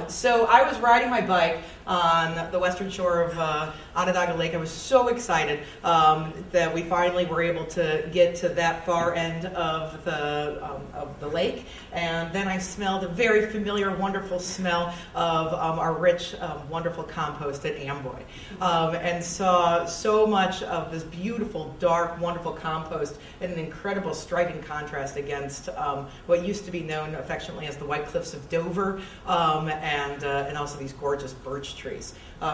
So I was riding my bike on the western shore of Onondaga Lake. I was so excited that we finally were able to get to that far end of the lake. And then I smelled a very familiar, wonderful smell of our rich, wonderful compost at Amboy. And saw so much of this beautiful, dark, wonderful compost in an incredible, striking contrast against what used to be known affectionately as the White Cliffs of Dover, and also these gorgeous birch trees,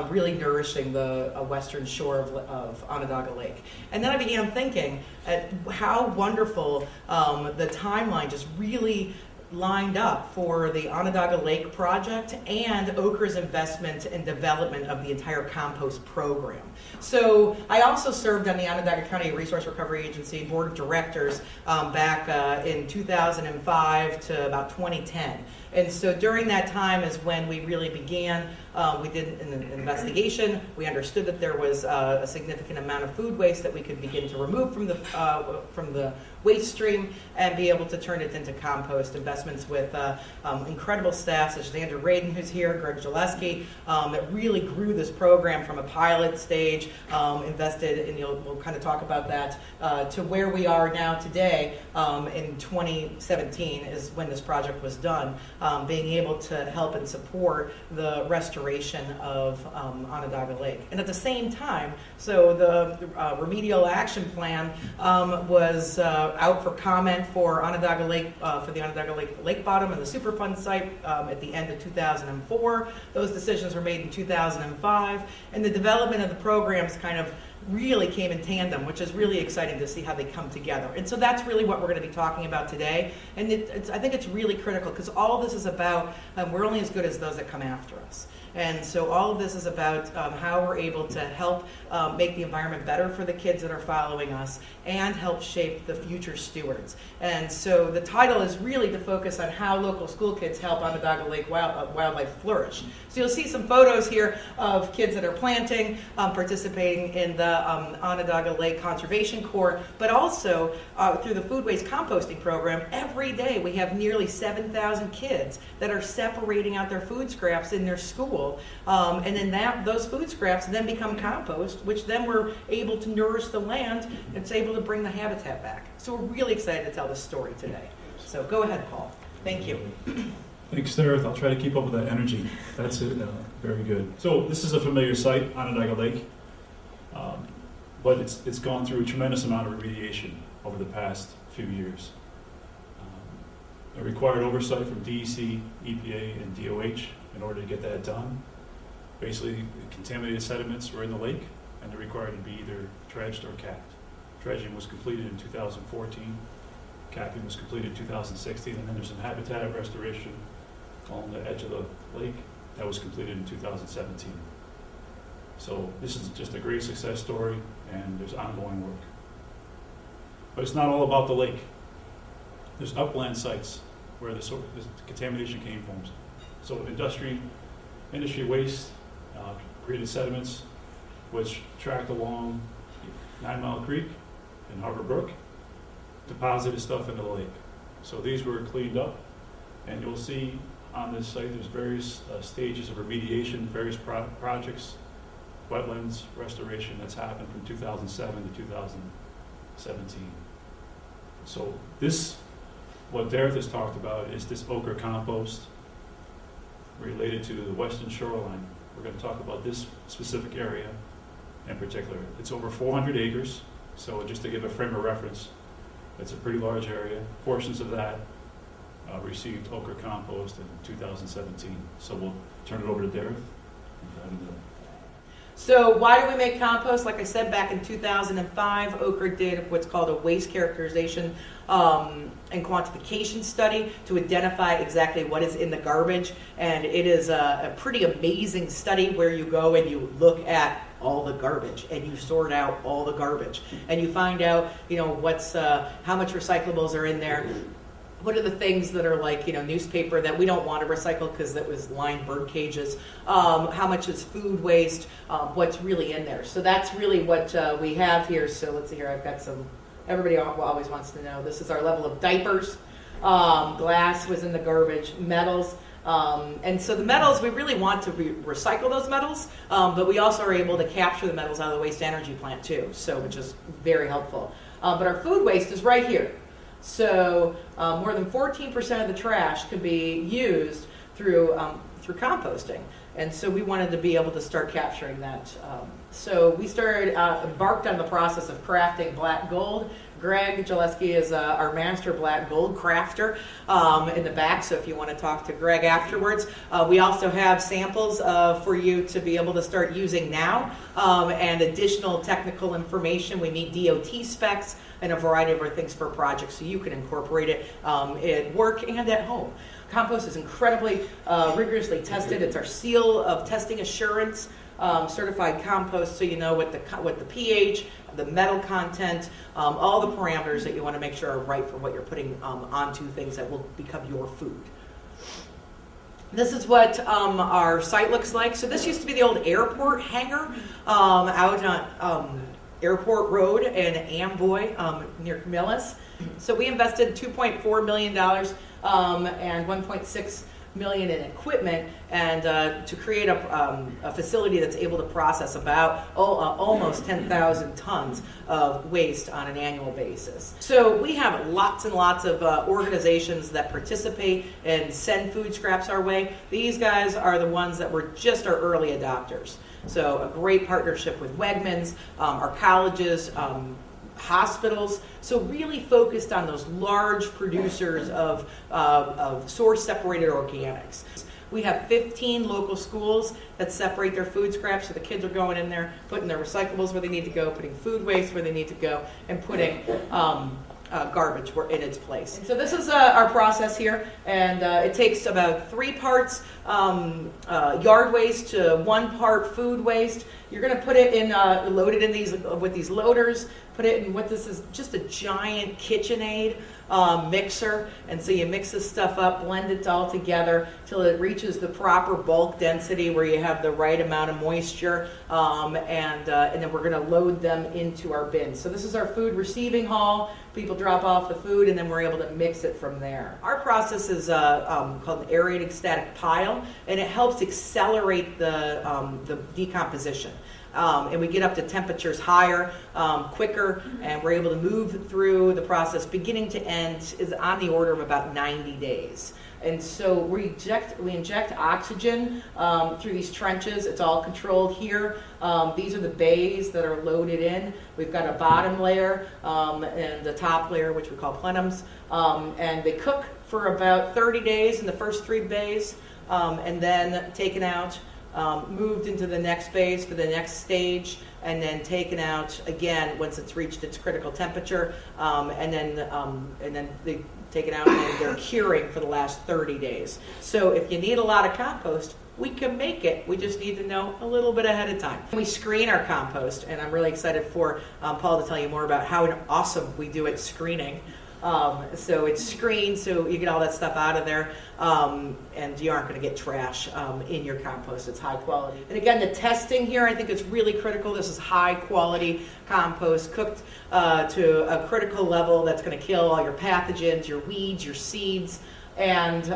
really nourishing the western shore of Onondaga Lake. And then I began thinking at how wonderful the timeline just really lined up for the Onondaga Lake project and OCRRA's investment and development of the entire compost program. So I also served on the Onondaga County Resource Recovery Agency Board of Directors back in 2005 to about 2010. And so during that time is when we really began, we did an investigation. We understood that there was a significant amount of food waste that we could begin to remove from the waste stream and be able to turn it into compost. Investments with incredible staff such as Andrew Radin, who's here, Greg Gillespie, that really grew this program from a pilot stage, invested, and we'll kind of talk about that, to where we are now today. In 2017 is when this project was done, being able to help and support the restoration of Onondaga Lake. And at the same time, so the remedial action plan was out for comment for Onondaga Lake, for the Onondaga Lake bottom and the Superfund site at the end of 2004. Those decisions were made in 2005, and the development of the programs kind of really came in tandem, which is really exciting to see how they come together. And so that's really what we're going to be talking about today. And I think it's really critical because all this is about, we're only as good as those that come after us. And so all of this is about how we're able to help make the environment better for the kids that are following us and help shape the future stewards. And so the title is really to focus on how local school kids help Onondaga Lake wildlife flourish. So you'll see some photos here of kids that are planting, participating in the Onondaga Lake Conservation Corps, but also through the food waste composting program. Every day we have nearly 7,000 kids that are separating out their food scraps in their school. And then those food scraps then become compost, which then we're able to nourish the land and it's able to bring the habitat back. So we're really excited to tell this story today. So go ahead, Paul. Thank you. Thanks, Dereth. I'll try to keep up with that energy. That's it. Very good. So this is a familiar site, Onondaga Lake, but it's gone through a tremendous amount of remediation over the past few years. It required oversight from DEC, EPA, and DOH in order to get that done. Basically, contaminated sediments were in the lake, and they're required to be either dredged or capped. Dredging was completed in 2014, capping was completed in 2016, and then there's some habitat restoration along the edge of the lake that was completed in 2017. So this is just a great success story, and there's ongoing work. But it's not all about the lake. There's upland sites where the contamination came from. So industry waste, created sediments, which tracked along 9 Mile Creek and Harbor Brook, deposited stuff into the lake. So these were cleaned up, and you'll see on this site there's various stages of remediation, various projects, wetlands restoration that's happened from 2007 to 2017. So what Dereth has talked about is this OCRRA Compost related to the western shoreline. We're going to talk about this specific area in particular. It's over 400 acres, so just to give a frame of reference, it's a pretty large area. Portions of that received OCRRA Compost in 2017. So we'll turn it over to Dereth. So why do we make compost? Like I said, back in 2005, OCRRA did what's called a waste characterization and quantification study to identify exactly what is in the garbage. And it is a pretty amazing study where you go and you look at all the garbage and you sort out all the garbage. And you find out, what's how much recyclables are in there. What are the things that are like, newspaper that we don't want to recycle because that was lined bird cages? How much is food waste? What's really in there? So that's really what we have here. So let's see here. I've got some, everybody always wants to know. This is our level of diapers. Glass was in the garbage. Metals. And so the metals, we really want to recycle those metals, but we also are able to capture the metals out of the waste energy plant too, so which is very helpful. But our food waste is right here. So more than 14% of the trash could be used through composting. And so we wanted to be able to start capturing that. So we embarked on the process of crafting black gold. Greg Jaleski is our master black gold crafter in the back, so if you want to talk to Greg afterwards. We also have samples for you to be able to start using now, and additional technical information. We need DOT specs and a variety of other things for projects, so you can incorporate it at work and at home. Compost is incredibly rigorously tested. It's our seal of testing assurance, certified compost, so you know what the pH, the metal content, all the parameters that you want to make sure are right for what you're putting onto things that will become your food. This is what our site looks like. So this used to be the old airport hangar out on Airport Road in Amboy near Camillus. So we invested $2.4 million and $1.6 million in equipment, and to create a facility that's able to process about almost 10,000 tons of waste on an annual basis. So we have lots and lots of organizations that participate and send food scraps our way. These guys are the ones that were just our early adopters. So a great partnership with Wegmans, our colleges, hospitals, so really focused on those large producers of source-separated organics. We have 15 local schools that separate their food scraps, so the kids are going in there, putting their recyclables where they need to go, putting food waste where they need to go, and putting garbage in its place. And so this is our process here, and it takes about 3 parts yard waste to 1 part food waste. You're going to put it in, load it in with these loaders, put it in what this is just a giant KitchenAid mixer, and so you mix this stuff up, blend it all together till it reaches the proper bulk density where you have the right amount of moisture, and then we're going to load them into our bins. So this is our food receiving hall. People drop off the food, and then we're able to mix it from there. Our process is called an aerated static pile, and it helps accelerate the decomposition. And we get up to temperatures higher, quicker, and we're able to move through the process beginning to end is on the order of about 90 days. And so we inject oxygen through these trenches. It's all controlled here. These are the bays that are loaded in. We've got a bottom layer and the top layer, which we call plenums. And they cook for about 30 days in the first 3 bays, and then taken out, moved into the next phase for the next stage, and then taken out again once it's reached its critical temperature, and then they take it out and they're curing for the last 30 days. So if you need a lot of compost, we can make it. We just need to know a little bit ahead of time. We screen our compost, and I'm really excited for Paul to tell you more about how awesome we do at screening. So it's screened, so you get all that stuff out of there, and you aren't going to get trash in your compost. It's high quality. And again, the testing here, I think it's really critical. This is high quality compost cooked to a critical level that's going to kill all your pathogens, your weeds, your seeds, and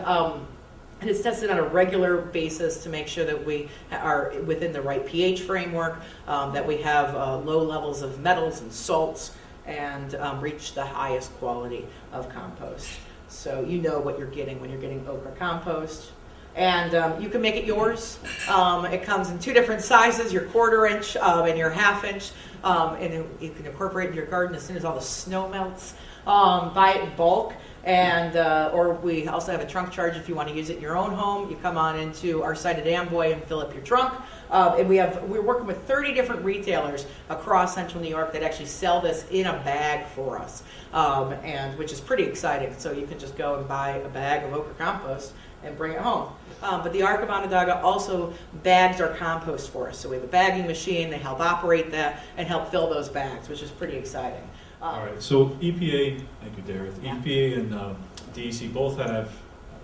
it's tested on a regular basis to make sure that we are within the right pH framework, that we have low levels of metals and salts, and reach the highest quality of compost. So you know what you're getting when you're getting OCRRA compost. And you can make it yours. It comes in 2 different sizes, your 1/4 inch and your 1/2 inch. And you can incorporate it in your garden as soon as all the snow melts. Buy it in bulk. And or we also have a trunk charge if you want to use it in your own home. You come on into our site at Amboy and fill up your trunk. And we're working with 30 different retailers across Central New York that actually sell this in a bag for us, and which is pretty exciting. So you can just go and buy a bag of OCRRA compost and bring it home. But the Arc of Onondaga also bags our compost for us. So we have a bagging machine. They help operate that and help fill those bags, which is pretty exciting. All right, so EPA, thank you, Dereth. Yeah. EPA and DEC both have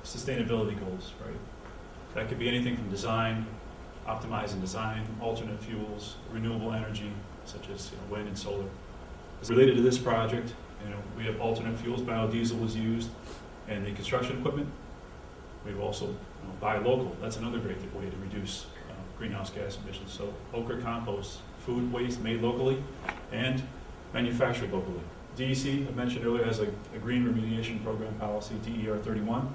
sustainability goals, right? That could be anything from design, optimizing design, alternate fuels, renewable energy, such as wind and solar. Related to this project, we have alternate fuels. Biodiesel was used in the construction equipment. We've also buy local. That's another great way to reduce greenhouse gas emissions. So OCRRA Compost, food waste made locally and manufactured locally. DEC, I mentioned earlier, has a green remediation program policy, DER 31.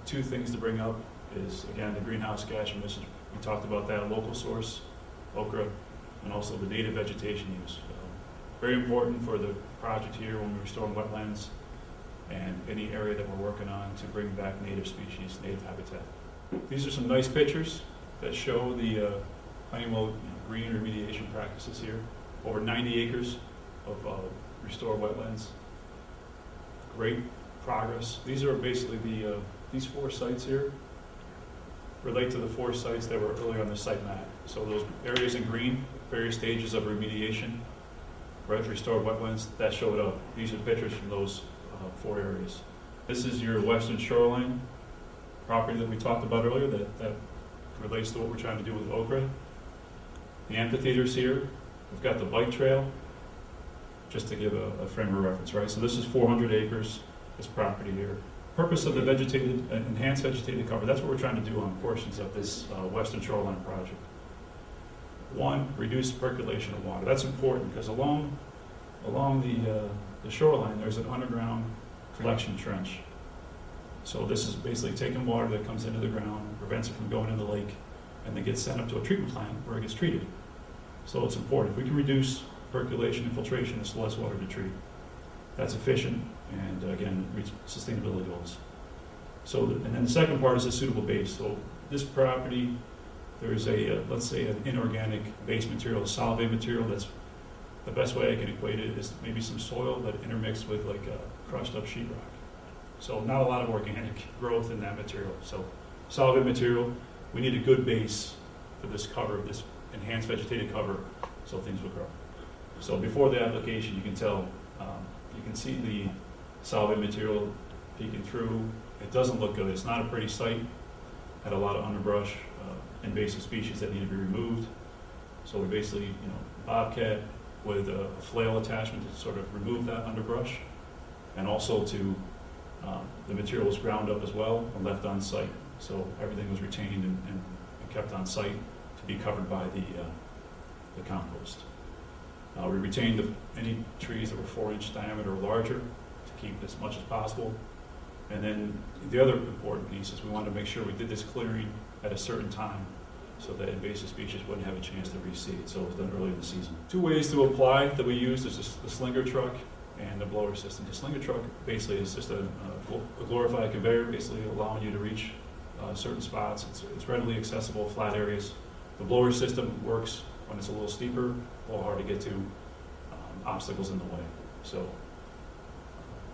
Two things to bring up is, again, the greenhouse gas emissions. We talked about that, local source, OCRRA, and also the native vegetation use. Very important for the project here when we're restoring wetlands and any area that we're working on to bring back native species, native habitat. These are some nice pictures that show the Honeywell green remediation practices here. Over 90 acres of restored wetlands. Great progress. These are basically these 4 sites here relate to the 4 sites that were earlier on the site map. So those areas in green, various stages of remediation, restored wetlands, that showed up. These are pictures from those 4 areas. This is your western shoreline property that we talked about earlier that relates to what we're trying to do with OCRRA. The amphitheaters here. We've got the bike trail, just to give a frame of reference, right? So this is 400 acres, this property here. Purpose of the enhanced vegetated cover, that's what we're trying to do on portions of this western shoreline project. 1, reduce percolation of water. That's important because along the shoreline, there's an underground collection trench. So this is basically taking water that comes into the ground, prevents it from going in the lake, and then gets sent up to a treatment plant where it gets treated. So it's important. If we can reduce percolation and filtration, it's less water to treat. That's efficient, and again, reach sustainability goals. So, and then the second part is a suitable base. So this property, there's let's say an inorganic base material, a solvent material. That's the best way I can equate it is maybe some soil that intermixed with like crushed up sheetrock. So not a lot of organic growth in that material. So solvent material, we need a good base for this cover, this enhanced vegetated cover, so things will grow. So before the application, you can tell, you can see the solvent material peeking through. It doesn't look good. It's not a pretty site. Had a lot of underbrush, invasive species that need to be removed. So we basically, bobcat with a flail attachment to sort of remove that underbrush, and also to the material was ground up as well and left on site. So everything was retained and kept on site to be covered by the compost. We retained any trees that were 4-inch diameter or larger to keep as much as possible. And then the other important piece is we wanted to make sure we did this clearing at a certain time so that invasive species wouldn't have a chance to reseed. So it was done early in the season. 2 ways to apply that we use is the slinger truck and the blower system. The slinger truck basically is just a glorified conveyor, basically allowing you to reach certain spots. It's readily accessible, flat areas. The blower system works when it's a little steeper, a little hard to get to, obstacles in the way. So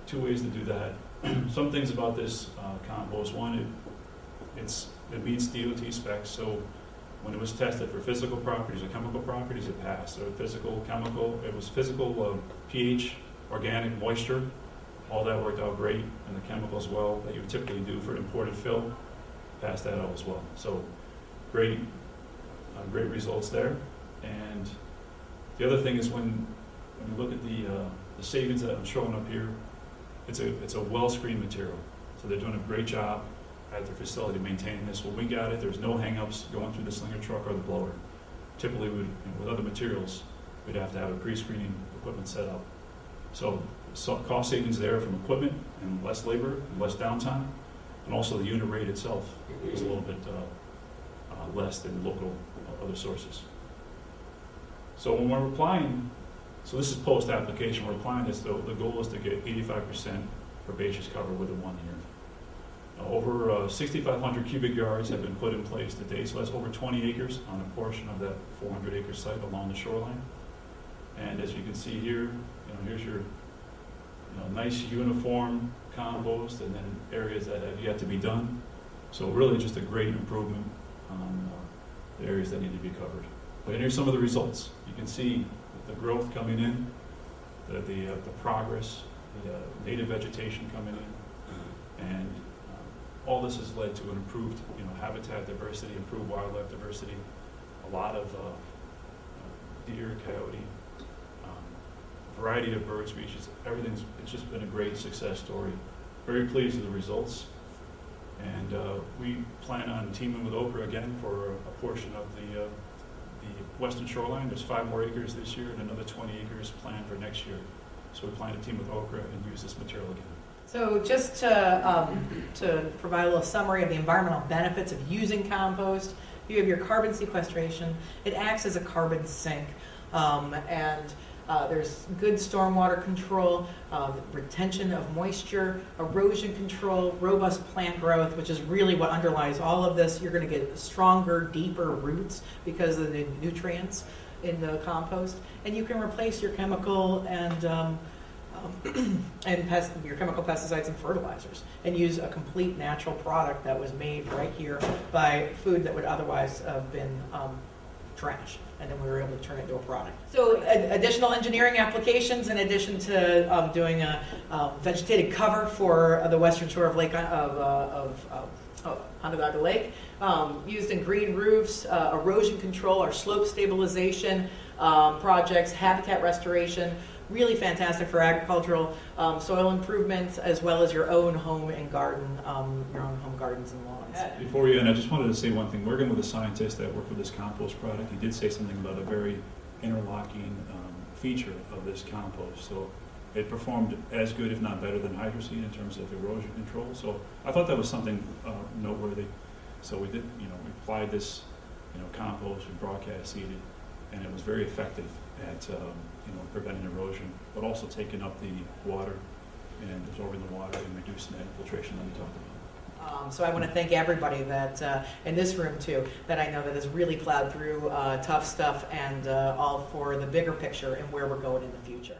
2 ways to do that. Some things about this compost. One, it meets DOT specs. So when it was tested for physical properties or chemical properties, it passed. So physical, chemical, it was physical pH, organic, moisture, all that worked out great, and the chemical as well that you would typically do for imported fill, passed that out as well. So great results there. And the other thing is when you look at the savings that I'm showing up here, it's a well-screened material. So they're doing a great job at their facility maintaining this. When we got it, there's no hang-ups going through the slinger truck or the blower. Typically, with other materials, we'd have to have a pre-screening equipment set up. So cost savings there from equipment and less labor and less downtime, and also the unit rate itself is a little bit less than local other sources. So when we're applying, so this is post-application, we're applying this, the goal is to get 85% herbaceous cover within 1 year. Over 6,500 cubic yards have been put in place to date, so that's over 20 acres on a portion of that 400-acre site along the shoreline. And as you can see here, here's your nice uniform compost, and then areas that have yet to be done. So really just a great improvement on the areas that need to be covered. And here's some of the results. You can see the growth coming in, the progress, the native vegetation coming in, and all this has led to an improved habitat diversity, improved wildlife diversity, a lot of deer, coyote, variety of bird species. It's just been a great success story. Very pleased with the results. And we plan on teaming with OCRRA again for a portion of the western shoreline. There's 5 more acres this year and another 20 acres planned for next year. So we plan to team with OCRRA and use this material again. So just to provide a little summary of the environmental benefits of using compost, you have your carbon sequestration. It acts as a carbon sink, and there's good stormwater control, retention of moisture, erosion control, robust plant growth, which is really what underlies all of this. You're going to get stronger, deeper roots because of the nutrients in the compost, and you can replace your chemical and your chemical pesticides and fertilizers, and use a complete natural product that was made right here by food that would otherwise have been trash, and then we were able to turn it into a product. So additional engineering applications, in addition to doing a vegetated cover for the western shore of Onondaga Lake, used in green roofs, erosion control, our slope stabilization projects, habitat restoration, really fantastic for agricultural soil improvements, as well as your own home and garden, your own home gardens and lawns. Before we end, I just wanted to say one thing. Working with a scientist that worked with this compost product, he did say something about a very interlocking feature of this compost. So it performed as good, if not better, than Hydroseed in terms of erosion control. So I thought that was something noteworthy. So we did, we applied this, compost, we broadcast seeded, and it was very effective at, preventing erosion, but also taking up the water and absorbing the water and reducing that infiltration that we talked about. So I want to thank everybody that in this room too, that I know that has really plowed through tough stuff and all for the bigger picture and where we're going in the future.